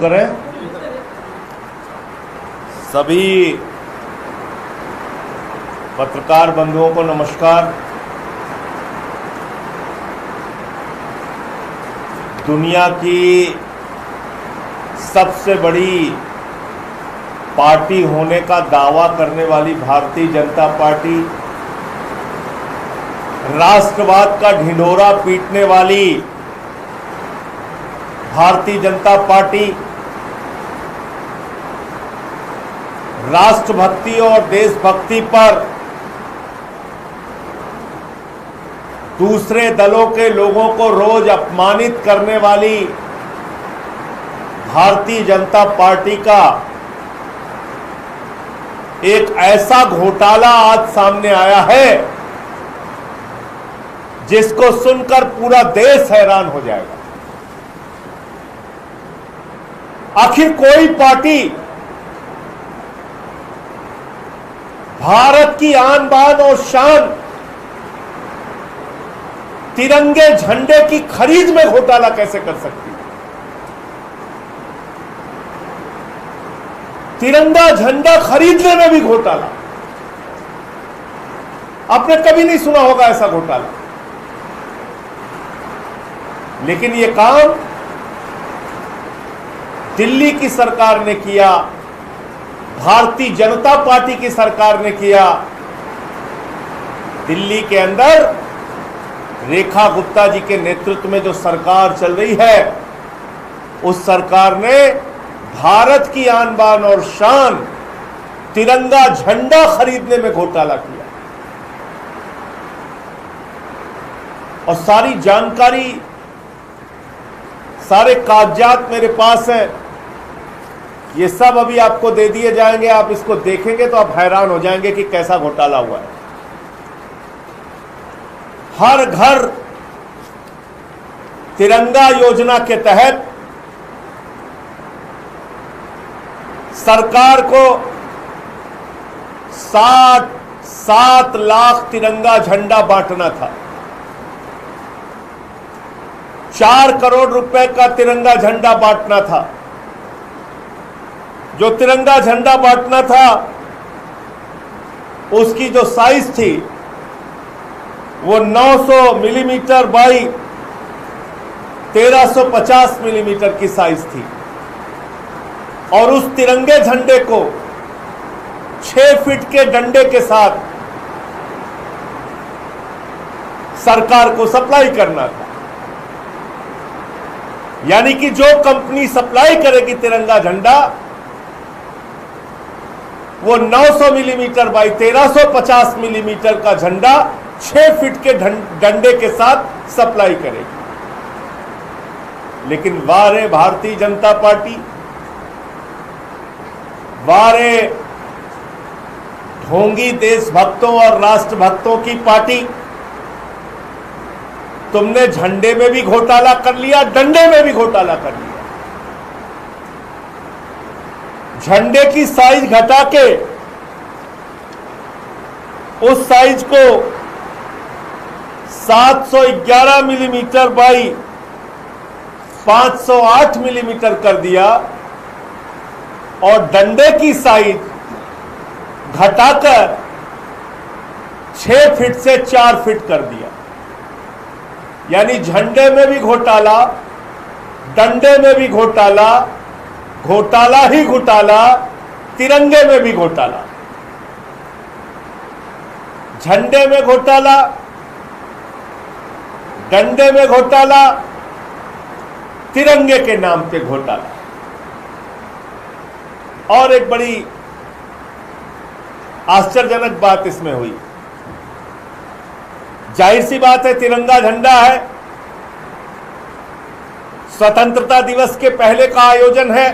करें। सभी पत्रकार बंधुओं को नमस्कार। दुनिया की सबसे बड़ी पार्टी होने का दावा करने वाली भारतीय जनता पार्टी, राष्ट्रवाद का ढिंढोरा पीटने वाली भारतीय जनता पार्टी, राष्ट्रभक्ति और देशभक्ति पर दूसरे दलों के लोगों को रोज अपमानित करने वाली भारतीय जनता पार्टी का एक ऐसा घोटाला आज सामने आया है जिसको सुनकर पूरा देश हैरान हो जाएगा। आखिर कोई पार्टी भारत की आन बान और शान तिरंगे झंडे की खरीद में घोटाला कैसे कर सकती है? तिरंगा झंडा खरीदने में भी घोटाला। आपने कभी नहीं सुना होगा ऐसा घोटाला, लेकिन यह काम दिल्ली की सरकार ने किया, भारतीय जनता पार्टी की सरकार ने किया। दिल्ली के अंदर रेखा गुप्ता जी के नेतृत्व में जो सरकार चल रही है, उस सरकार ने भारत की आन बान और शान तिरंगा झंडा खरीदने में घोटाला किया। और सारी जानकारी, सारे कागजात मेरे पास हैं। ये सब अभी आपको दे दिए जाएंगे। आप इसको देखेंगे तो आप हैरान हो जाएंगे कि कैसा घोटाला हुआ है। हर घर तिरंगा योजना के तहत सरकार को 7 लाख तिरंगा झंडा बांटना था। 4 करोड़ रुपए का तिरंगा झंडा बांटना था। जो तिरंगा झंडा बांटना था उसकी जो साइज थी वो 900 मिलीमीटर बाई 1350 मिलीमीटर की साइज थी। और उस तिरंगे झंडे को 6 फीट के डंडे के साथ सरकार को सप्लाई करना था। यानी कि जो कंपनी सप्लाई करेगी तिरंगा झंडा, वो 900 मिलीमीटर बाई 1350 मिलीमीटर का झंडा 6 फीट के डंडे के साथ सप्लाई करेगी। लेकिन वाह रे भारतीय जनता पार्टी, वाह रे ढोंगी देशभक्तों और राष्ट्रभक्तों की पार्टी, तुमने झंडे में भी घोटाला कर लिया, डंडे में भी घोटाला कर लिया। झंडे की साइज घटा के उस साइज को 711 मिलीमीटर बाई 508 मिलीमीटर कर दिया और डंडे की साइज घटाकर 6 फीट से 4 फीट कर दिया। यानी झंडे में भी घोटाला, डंडे में भी घोटाला, घोटाला ही घोटाला, तिरंगे में भी घोटाला। झंडे में घोटाला, डंडे में घोटाला, तिरंगे के नाम पे घोटाला। और एक बड़ी आश्चर्यजनक बात इसमें हुई। जाहिर सी बात है, तिरंगा झंडा है, स्वतंत्रता दिवस के पहले का आयोजन है,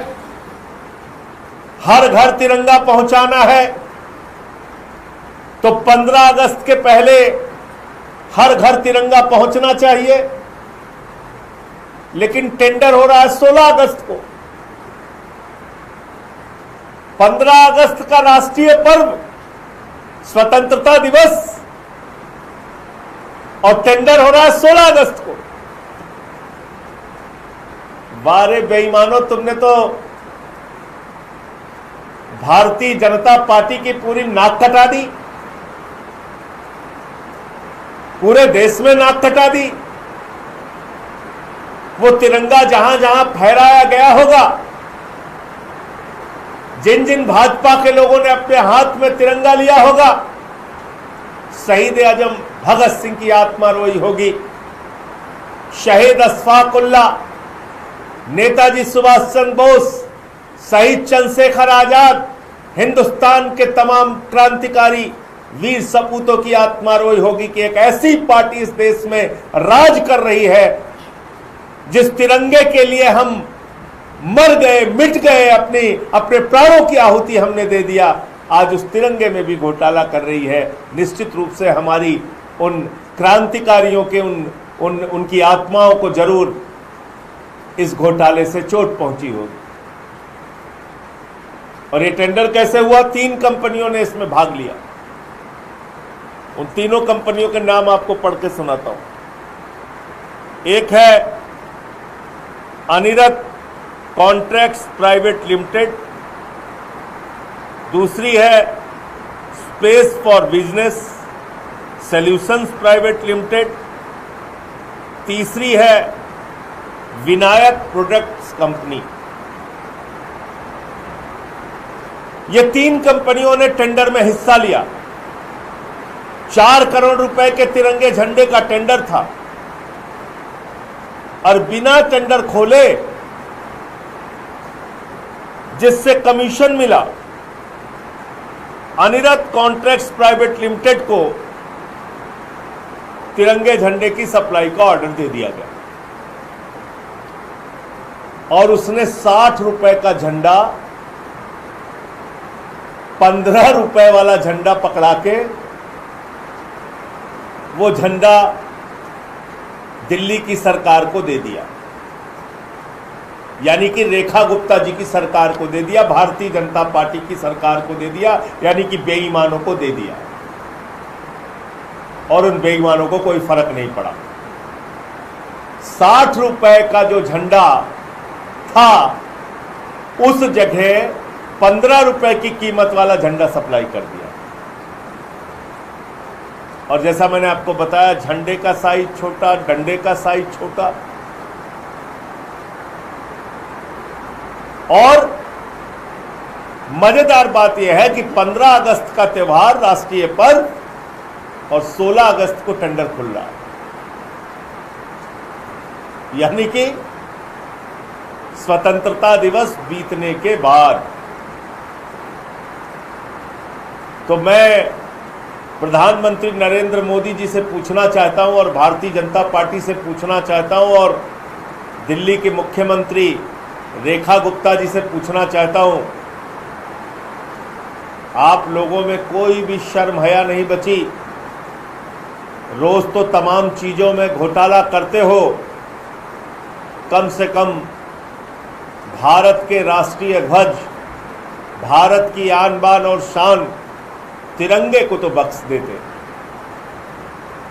हर घर तिरंगा पहुंचाना है, तो 15 अगस्त के पहले हर घर तिरंगा पहुंचना चाहिए। लेकिन टेंडर हो रहा है 16 अगस्त को। 15 अगस्त का राष्ट्रीय पर्व स्वतंत्रता दिवस और टेंडर हो रहा है 16 अगस्त को। वारे बेईमानों, तुमने तो भारतीय जनता पार्टी की पूरी नाक कटा दी, पूरे देश में नाक कटा दी। वो तिरंगा जहां जहां फहराया गया होगा, जिन जिन भाजपा के लोगों ने अपने हाथ में तिरंगा लिया होगा, शहीद आजम भगत सिंह की आत्मा रोई होगी, शहीद अशफाक उल्लाह, नेताजी सुभाष चंद्र बोस, शहीद चंद्रशेखर आजाद, हिंदुस्तान के तमाम क्रांतिकारी वीर सपूतों की आत्मा रोई होगी कि एक ऐसी पार्टी इस देश में राज कर रही है जिस तिरंगे के लिए हम मर गए, मिट गए, अपने प्राणों की आहुति हमने दे दिया, आज उस तिरंगे में भी घोटाला कर रही है। निश्चित रूप से हमारी उन क्रांतिकारियों के उनकी आत्माओं को जरूर इस घोटाले से चोट पहुंची होगी। और ये टेंडर कैसे हुआ? 3 कंपनियों ने इसमें भाग लिया। उन तीनों कंपनियों के नाम आपको पढ़ के सुनाता हूं। एक है अनिरत कॉन्ट्रैक्ट्स प्राइवेट लिमिटेड, दूसरी है space for business solutions private limited, तीसरी है विनायक प्रोडक्ट्स कंपनी। ये 3 कंपनियों ने टेंडर में हिस्सा लिया। 4 करोड़ रुपए के तिरंगे झंडे का टेंडर था और बिना टेंडर खोले जिससे कमीशन मिला, अनिरत कॉन्ट्रैक्ट्स प्राइवेट लिमिटेड को तिरंगे झंडे की सप्लाई का ऑर्डर दे दिया गया और उसने 60 रुपए का झंडा 15 रुपए वाला झंडा पकड़ा के वो झंडा दिल्ली की सरकार को दे दिया, यानी कि रेखा गुप्ता जी की सरकार को दे दिया, भारतीय जनता पार्टी की सरकार को दे दिया, यानी कि बेईमानों को दे दिया। और उन बेईमानों को कोई फर्क नहीं पड़ा। 60 रुपए का जो झंडा था उस जगह 15 रुपए की कीमत वाला झंडा सप्लाई कर दिया। और जैसा मैंने आपको बताया, झंडे का साइज छोटा, डंडे का साइज छोटा। और मजेदार बात यह है कि 15 अगस्त का त्योहार राष्ट्रीय पर्व और 16 अगस्त को टेंडर खुल रहा है, यानी कि स्वतंत्रता दिवस बीतने के बाद। तो मैं प्रधानमंत्री नरेंद्र मोदी जी से पूछना चाहता हूं और भारतीय जनता पार्टी से पूछना चाहता हूं और दिल्ली के मुख्यमंत्री रेखा गुप्ता जी से पूछना चाहता हूं, आप लोगों में कोई भी शर्म हया नहीं बची। रोज तो तमाम चीजों में घोटाला करते हो, कम से कम भारत के राष्ट्रीय ध्वज, भारत की आन बान और शान तिरंगे को तो बख्श देते,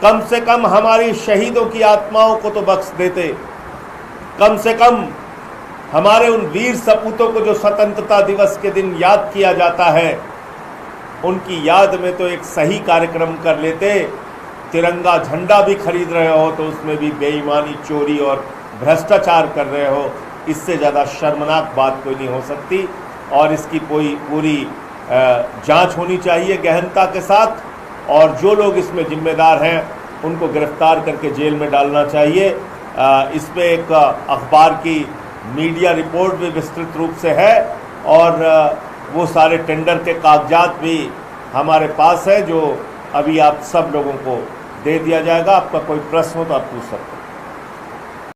कम से कम हमारी शहीदों की आत्माओं को तो बख्श देते, कम से कम हमारे उन वीर सपूतों को जो स्वतंत्रता दिवस के दिन याद किया जाता है, उनकी याद में तो एक सही कार्यक्रम कर लेते। तिरंगा झंडा भी खरीद रहे हो तो उसमें भी बेईमानी, चोरी और भ्रष्टाचार कर रहे हो। इससे ज़्यादा शर्मनाक बात कोई नहीं हो सकती और इसकी पूरी जांच होनी चाहिए गहनता के साथ, और जो लोग इसमें जिम्मेदार हैं उनको गिरफ्तार करके जेल में डालना चाहिए। इस पे एक अखबार की मीडिया रिपोर्ट भी विस्तृत रूप से है और वो सारे टेंडर के कागजात भी हमारे पास है, जो अभी आप सब लोगों को दे दिया जाएगा। आपका कोई प्रश्न हो तो आप पूछ सकते हैं।